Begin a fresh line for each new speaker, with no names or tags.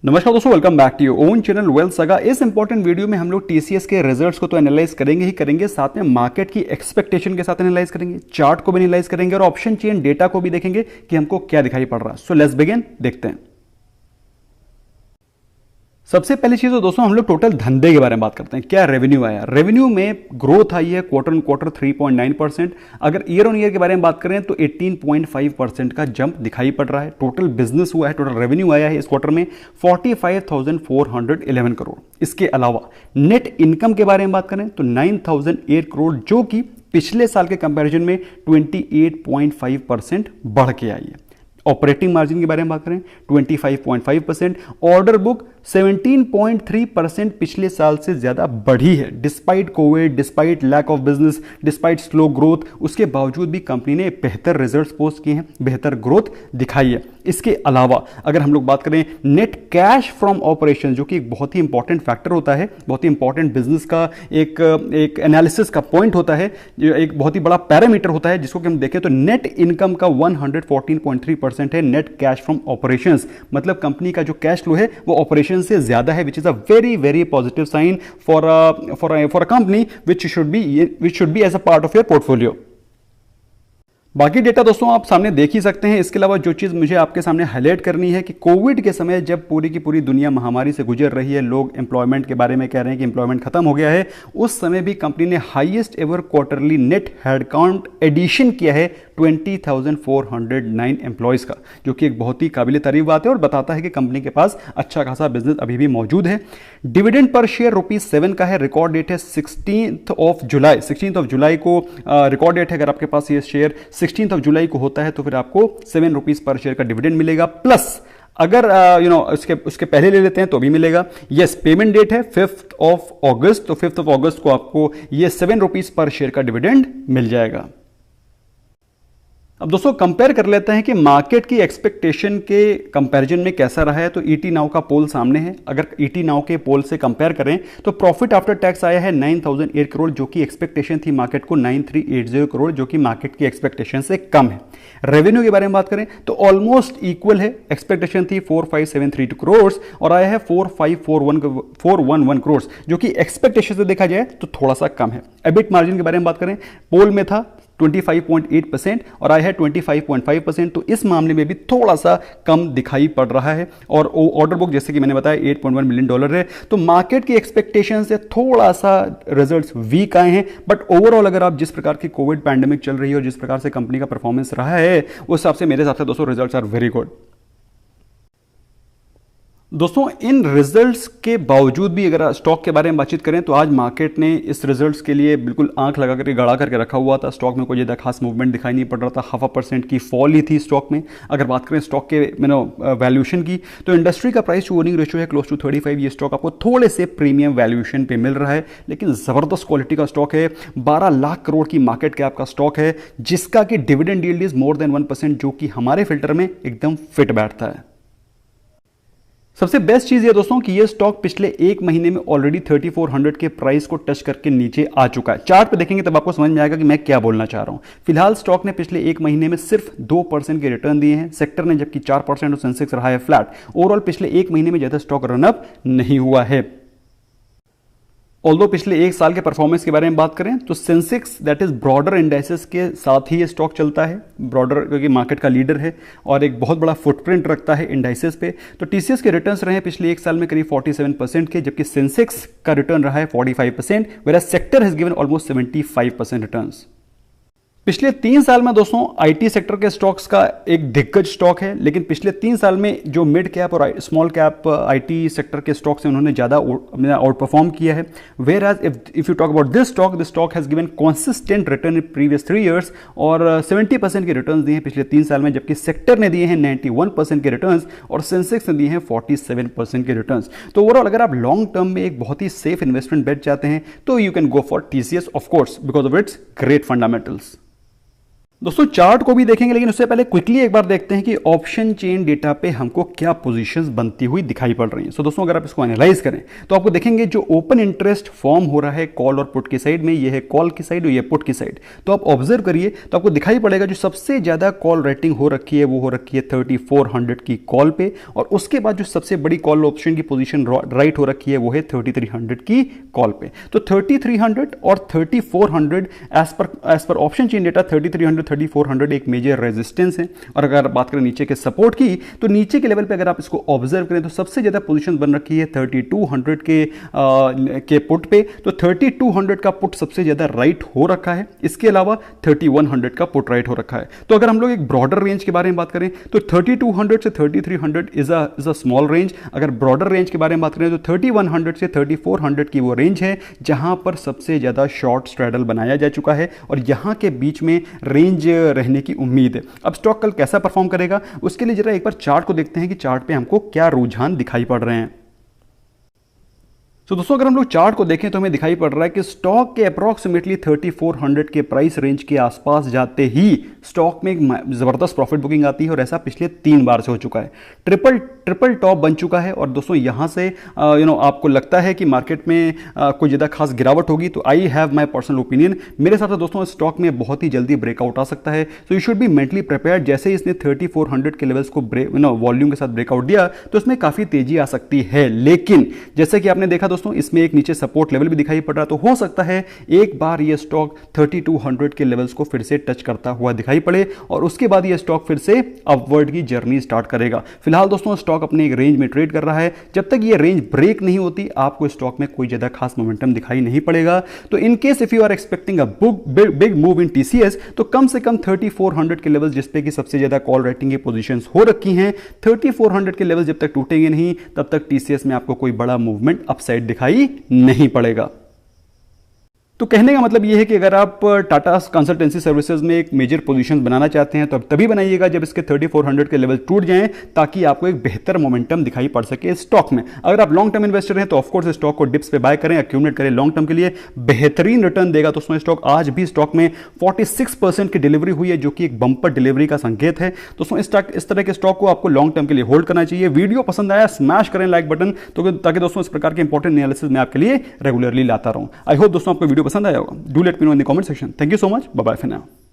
नमस्कार दोस्तों, welcome back to your own channel wealth saga. इस इंपॉर्टेंट वीडियो में हम लोग टीसीएस के रिजल्ट्स को तो एनालाइज करेंगे ही करेंगे, साथ में मार्केट की एक्सपेक्टेशन के साथ एनालाइज करेंगे, चार्ट को भी एनालाइज करेंगे और ऑप्शन चेन डेटा को भी देखेंगे कि हमको क्या दिखाई पड़ रहा है। सो लेट्स बिगिन, देखते हैं। सबसे पहली चीज तो दोस्तों हम लोग टोटल धंधे के बारे में बात करते हैं। क्या रेवेन्यू आया? रेवेन्यू में ग्रोथ आई है क्वार्टर ऑन क्वार्टर 3.9%। अगर ईयर ऑन ईयर के बारे में बात करें तो 18.5% का जंप दिखाई पड़ रहा है। टोटल बिजनेस हुआ है, टोटल रेवेन्यू आया है इस क्वार्टर में 45,411 करोड़। इसके अलावा नेट इनकम के बारे में बात करें तो 9,008 करोड़, जो कि पिछले साल के कंपैरिजन में 28.5% बढ़ के आई है। ऑपरेटिंग मार्जिन के बारे में बात करें 25.5%। ऑर्डर बुक 17.3% पिछले साल से ज्यादा बढ़ी है। Despite Covid, despite lack of business, despite slow growth, उसके बावजूद भी कंपनी ने बेहतर रिजल्ट्स पोस्ट किए हैं, बेहतर ग्रोथ दिखाई है। इसके अलावा अगर हम लोग बात करें नेट कैश फ्रॉम ऑपरेशन, जो कि एक बहुत ही इंपॉर्टेंट फैक्टर होता है, बहुत ही इंपॉर्टेंट बिजनेस का एक एनालिसिस का पॉइंट होता है, जो एक बहुत ही बड़ा पैरामीटर होता है, जिसको कि हम देखें तो नेट इनकम का 114.3% है नेट कैश फ्रॉम ऑपरेशंस। मतलब कंपनी का जो कैश फ्लो है वो ऑपरेशन से ज्यादा है, which is a very very positive sign for a company which should be as a part of your portfolio. बाकी डेटा दोस्तों आप सामने देख ही सकते हैं। इसके अलावा जो चीज़ मुझे आपके सामने हाईलाइट करनी है कि कोविड के समय जब पूरी की पूरी दुनिया महामारी से गुजर रही है, लोग एम्प्लॉयमेंट के बारे में कह रहे हैं कि एम्प्लॉयमेंट खत्म हो गया है, उस समय भी कंपनी ने highest ever quarterly net headcount addition किया है 20,409 एम्प्लॉयज़ का, जो कि एक बहुत ही काबिल तारीफ बात है और बताता है कि कंपनी के पास अच्छा खासा बिजनेस अभी भी मौजूद है। डिविडेंड पर शेयर ₹7 का है। रिकॉर्ड डेट है 16 जुलाई को रिकॉर्ड डेट है। अगर आपके पास ये शेयर 16 जुलाई को होता है तो फिर आपको ₹7 पर शेयर का डिविडेंड मिलेगा। प्लस अगर उसके पहले ले लेते हैं तो भी मिलेगा। यस, पेमेंट डेट है 5 अगस्त, तो 5 अगस्त को आपको ये ₹7 पर शेयर का डिविडेंड मिल जाएगा। अब दोस्तों कंपेयर कर लेते हैं कि मार्केट की एक्सपेक्टेशन के कंपैरिजन में कैसा रहा है। तो ईटी नाउ का पोल सामने है। अगर ईटी नाउ के पोल से कंपेयर करें तो प्रॉफिट आफ्टर टैक्स आया है 9,008 करोड़, जो कि एक्सपेक्टेशन थी मार्केट को 9,380 करोड़, जो कि मार्केट की एक्सपेक्टेशन से कम है। रेवेन्यू के बारे में बात करें तो ऑलमोस्ट इक्वल है। एक्सपेक्टेशन थी 4,573 करोड़ और आया है 4,541 करोड़, जो कि एक्सपेक्टेशन से देखा जाए तो थोड़ा सा कम है। एबिट मार्जिन के बारे में बात करें, पोल में था 25.8% और आया है 25.5%, तो इस मामले में भी थोड़ा सा कम दिखाई पड़ रहा है। और ऑर्डर बुक जैसे कि मैंने बताया $8.1 मिलियन है। तो मार्केट की एक्सपेक्टेशन से थोड़ा सा रिजल्ट्स वीक आए हैं, बट ओवरऑल अगर आप जिस प्रकार की कोविड पैंडेमिक चल रही है और जिस प्रकार से कंपनी का परफॉर्मेंस रहा है, उस हिसाब से मेरे हिसाब से दोस्तों रिजल्ट्स आर वेरी गुड। दोस्तों इन रिजल्ट्स के बावजूद भी अगर स्टॉक के बारे में बातचीत करें तो आज मार्केट ने इस रिजल्ट्स के लिए बिल्कुल आंख लगा करके गड़ा करके रखा हुआ था। स्टॉक में कोई ज़्यादा खास मूवमेंट दिखाई नहीं पड़ रहा था। 0.5% की फॉल ही थी स्टॉक में। अगर बात करें स्टॉक के वैल्यूएशन की तो इंडस्ट्री का प्राइस टू अर्निंग रेशियो है क्लोज टू 35। ये स्टॉक आपको थोड़े से प्रीमियम वैल्यूएशन पे मिल रहा है, लेकिन ज़बरदस्त क्वालिटी का स्टॉक है। 12 लाख करोड़ की मार्केट कैप का स्टॉक है, जिसका कि dividend yield is more than 1%, जो कि हमारे फिल्टर में एकदम फिट बैठता है। सबसे बेस्ट चीज ये दोस्तों कि ये स्टॉक पिछले एक महीने में ऑलरेडी 3400 के प्राइस को टच करके नीचे आ चुका है। चार्ट पे देखेंगे तब आपको समझ में आएगा कि मैं क्या बोलना चाह रहा हूं। फिलहाल स्टॉक ने पिछले एक महीने में सिर्फ 2% के रिटर्न दिए हैं, सेक्टर ने जबकि 4% और सेंसेक्स रहा है फ्लैट। ओवरऑल पिछले एक महीने में ज्यादा स्टॉक रनअप नहीं हुआ है। ऑल्दो पिछले एक साल के परफॉर्मेंस के बारे में बात करें तो Sensex that is broader indices के साथ ही ये स्टॉक चलता है। ब्रॉडर क्योंकि मार्केट का लीडर है और एक बहुत बड़ा फुटप्रिंट रखता है इंडाइसेस पे। तो टीसीएस के रिटर्न्स रहे हैं पिछले एक साल में करीब 47% के, जबकि सेंसेक्स का रिटर्न रहा है 45%, where sector has given almost 75% returns. पिछले 3 साल में दोस्तों आईटी सेक्टर के स्टॉक्स का एक दिग्गज स्टॉक है, लेकिन पिछले 3 साल में जो मिड कैप और स्मॉल कैप आईटी सेक्टर के स्टॉक्स हैं उन्होंने ज़्यादा आउट परफॉर्म किया है। Where as if you talk about this stock has given consistent return in previous 3 years और 70% के रिटर्न दिए हैं पिछले 3 साल में, जबकि सेक्टर ने दिए हैं 91% के रिटर्न और सेंसेक्स ने दिए हैं 47% के रिटर्न। तो ओवरऑल अगर आप लॉन्ग टर्म में एक बहुत ही सेफ इन्वेस्टमेंट बेट चाहते हैं तो you can go for TCS of course because of its great fundamentals. दोस्तों चार्ट को भी देखेंगे, लेकिन उससे पहले क्विकली एक बार देखते हैं कि ऑप्शन चेन डेटा पे हमको क्या पोजीशंस बनती हुई दिखाई पड़ रही हैं। सो दोस्तों अगर आप इसको एनालाइज करें तो आपको देखेंगे जो ओपन इंटरेस्ट फॉर्म हो रहा है कॉल और पुट की साइड में, ये है कॉल की साइड और ये पुट की साइड। तो आप ऑब्जर्व करिए तो आपको दिखाई पड़ेगा जो सबसे ज्यादा कॉल रेटिंग हो रखी है वो हो रखी है 3400 की कॉल पे, और उसके बाद जो सबसे बड़ी कॉल ऑप्शन की पोजीशन राइट हो रखी है वो है 3300 की कॉल पे। तो 3300 और 3400 as per option chain data 3300 3400 एक मेजर रेजिस्टेंस है। और अगर बात करें नीचे के सपोर्ट की, तो नीचे के लेवल पे अगर आप इसको ऑब्जर्व करें तो सबसे ज्यादा पोजीशन बन रखी है 3200 के पुट पे। तो 3200 का पुट सबसे ज्यादा राइट हो रखा है, इसके अलावा 3100 का पुट राइट हो रखा है। तो अगर हम लोग एक ब्रॉडर रेंज के बारे में बात करें तो 3200 से 3300 इज अ स्मॉल रेंज। अगर ब्रॉडर रेंज के बारे में बात करें तो 3100 से 3400 की वो रेंज है जहां पर सबसे ज्यादा शॉर्ट स्ट्रैडल बनाया जा चुका है और यहां के बीच में रेंज रहने की उम्मीद है। अब स्टॉक कल कैसा परफॉर्म करेगा उसके लिए जरा एक बार चार्ट को देखते हैं कि चार्ट पे हमको क्या रुझान दिखाई पड़ रहे हैं। तो दोस्तों अगर हम लोग चार्ट को देखें तो हमें दिखाई पड़ रहा है कि स्टॉक के अप्रॉक्सीमेटली 3400 के प्राइस रेंज के आसपास जाते ही स्टॉक में एक जबरदस्त प्रॉफिट बुकिंग आती है, और ऐसा पिछले 3 बार से हो चुका है। ट्रिपल टॉप बन चुका है। और दोस्तों यहां से आपको लगता है कि मार्केट में कोई ज़्यादा खास गिरावट होगी, तो I have my personal opinion, मेरे हिसाब से दोस्तों स्टॉक में बहुत ही जल्दी ब्रेकआउट आ सकता है। So you should be mentally prepared. जैसे ही इसने 3400 के लेवल्स को वॉल्यूम के साथ ब्रेकआउट दिया तो इसमें काफ़ी तेजी आ सकती है। लेकिन जैसे कि आपने देखा दोस्तों इसमें एक नीचे सपोर्ट लेवल भी दिखाई पड़ रहा, तो हो सकता है एक बार ये स्टॉक 3200 के लेवल्स को फिर से टच करता हुआ दिखाई पड़े और उसके बाद ये स्टॉक फिर से अपवर्ड की जर्नी स्टार्ट करेगा। फिलहाल दोस्तों स्टॉक अपने एक रेंज में ट्रेड कर रहा है। जब तक ये रेंज ब्रेक नहीं होती आपको स्टॉक में कोई ज्यादा खास मोमेंटम दिखाई नहीं पड़ेगा। तो in case if you are expecting a big move in TCS तो कम से कम 3400 के लेवल्स जिसपे की सबसे ज्यादा कॉल रेटिंग की पोजीशंस हो रखी हैं, 3400 के लेवल जब तक टूटेंगे नहीं तब तक टीसीएस में आपको कोई बड़ा मूवमेंट अपसाइड दिखाई नहीं पड़ेगा। तो कहने का मतलब यह है कि अगर आप टाटा कंसल्टेंसी सर्विसेज में एक मेजर पोजीशन बनाना चाहते हैं तो अब तभी बनाइएगा जब इसके 3400 के लेवल टूट जाएं, ताकि आपको एक बेहतर मोमेंटम दिखाई पड़ सके स्टॉक में। अगर आप लॉन्ग टर्म इन्वेस्टर हैं तो ऑफकोर्स स्टॉक को डिप्स पे बाय करें, एक्यूमुलेट करें, लॉन्ग टर्म के लिए बेहतरीन रिटर्न देगा। तो उसमें स्टॉक आज भी स्टॉक में 46% की डिलीवरी हुई है, जो कि एक बंपर डिलीवरी का संकेत है। दोस्तों इस तरह के स्टॉक को आपको लॉन्ग टर्म के लिए होल्ड करना चाहिए। वीडियो पसंद आया स्मैश करें लाइक बटन, तो ताकि दोस्तों इस प्रकार के इंपॉर्टेंट एनालिसिस मैं आपके लिए रेगुलरली लाता रहूं। आई होप दोस्तों आपको वीडियो पसंद आया होगा। Do let me know in the comment section. Thank you so much. Bye bye for now.